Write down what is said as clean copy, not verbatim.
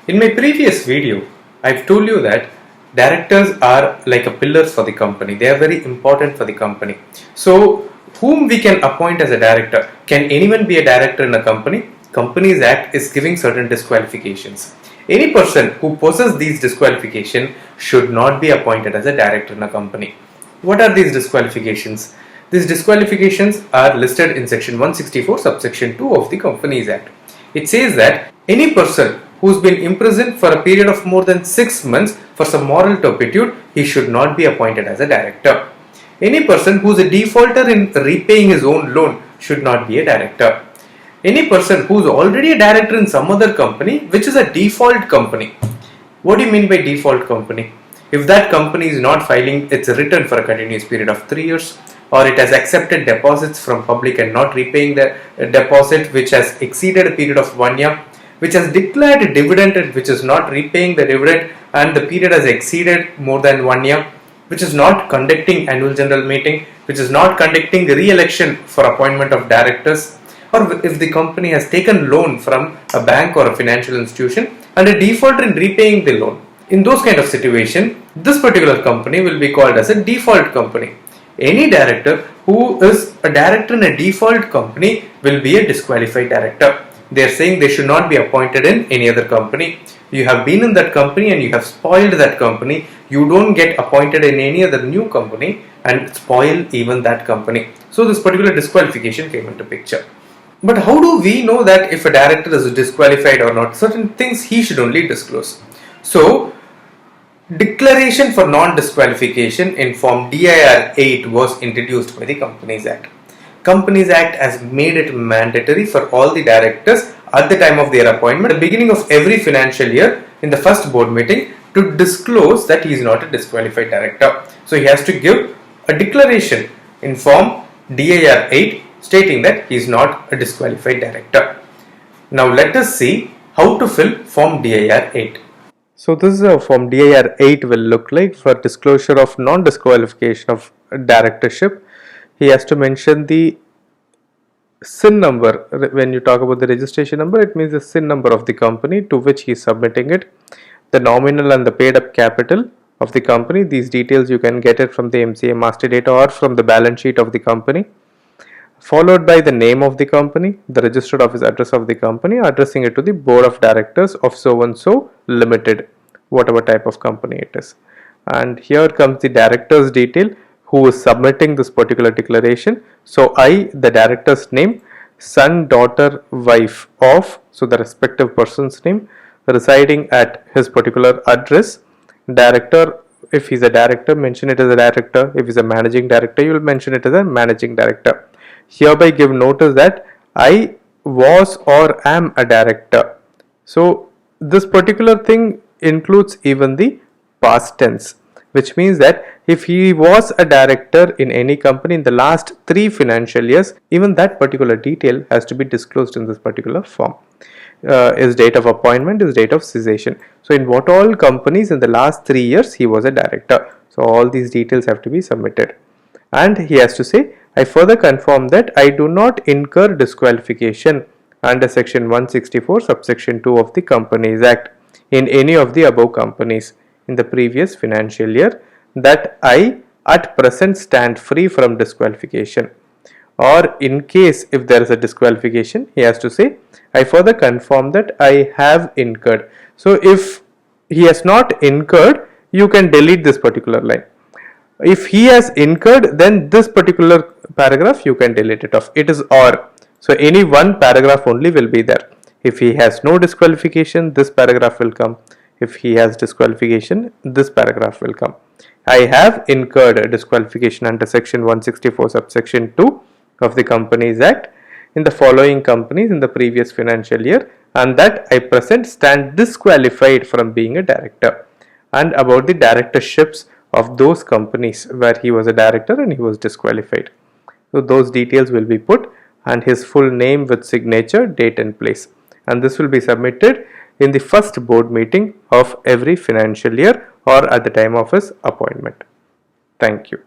In my previous video, I've told you that directors are like a pillars for the company. They are very important for the company. So, whom we can appoint as a director? Can anyone be a director in a company? Companies Act is giving certain disqualifications. Any person who possesses these disqualifications should not be appointed as a director in a company. What are these disqualifications? These disqualifications are listed in section 164 subsection 2 of the Companies Act. It says that any person who's been imprisoned for a period of more than 6 months for some moral turpitude, he should not be appointed as a director. Any person who's a defaulter in repaying his own loan should not be a director. Any person who's already a director in some other company, which is a default company. What do you mean by default company? If that company is not filing its return for a continuous period of 3 years, or it has accepted deposits from public and not repaying the deposit which has exceeded a period of 1 year, which has declared a dividend which is not repaying the dividend and the period has exceeded more than 1 year, which is not conducting annual general meeting, which is not conducting re-election for appointment of directors, or if the company has taken loan from a bank or a financial institution and a defaulter in repaying the loan. In those kind of situation, this particular company will be called as a default company. Any director who is a director in a default company will be a disqualified director. They are saying they should not be appointed in any other company. You have been in that company and you have spoiled that company. You don't get appointed in any other new company and spoil even that company. So this particular disqualification came into picture. But how do we know that if a director is disqualified or not? Certain things he should only disclose. So, declaration for non-disqualification in form DIR 8 was introduced by the Companies Act. Companies Act has made it mandatory for all the directors at the time of their appointment, at the beginning of every financial year, in the first board meeting, to disclose that he is not a disqualified director. So he has to give a declaration in form DIR 8 stating that he is not a disqualified director. Now let us see how to fill form DIR 8. So this is how form DIR 8 will look like for disclosure of non-disqualification of directorship. He has to mention the SIN number. When you talk about the registration number, it means the SIN number of the company to which he is submitting it, the nominal and the paid up capital of the company. These details you can get it from the MCA master data or from the balance sheet of the company, followed by the name of the company, the registered office address of the company, addressing it to the board of directors of so and so limited, whatever type of company it is. And here comes the director's detail, who is submitting this particular declaration. So I, the director's name, son, daughter, wife of, so the respective person's name, residing at his particular address. Director, if he's a director, mention it as a director. If he's a managing director, you will mention it as a managing director. Hereby give notice that I was or am a director. So this particular thing includes even the past tense, which means that if he was a director in any company in the last 3 financial years, even that particular detail has to be disclosed in this particular form. His date of appointment, his date of cessation. So in what all companies in the last 3 years he was a director. So all these details have to be submitted. And he has to say, I further confirm that I do not incur disqualification under section 164 subsection 2 of the Companies Act in any of the above companies in the previous financial year, that I at present stand free from disqualification. Or in case if there is a disqualification, he has to say, I further confirm that I have incurred. So if he has not incurred, you can delete this particular line. If he has incurred, then this particular paragraph you can delete it off. It is or. So any one paragraph only will be there. If he has no disqualification, this paragraph will come. If he has disqualification, this paragraph will come. I have incurred a disqualification under section 164 subsection 2 of the Companies Act in the following companies in the previous financial year, and that I present stand disqualified from being a director. And about the directorships of those companies where he was a director and he was disqualified. So those details will be put, and his full name with signature, date and place. And this will be submitted in the first board meeting of every financial year or at the time of his appointment. Thank you.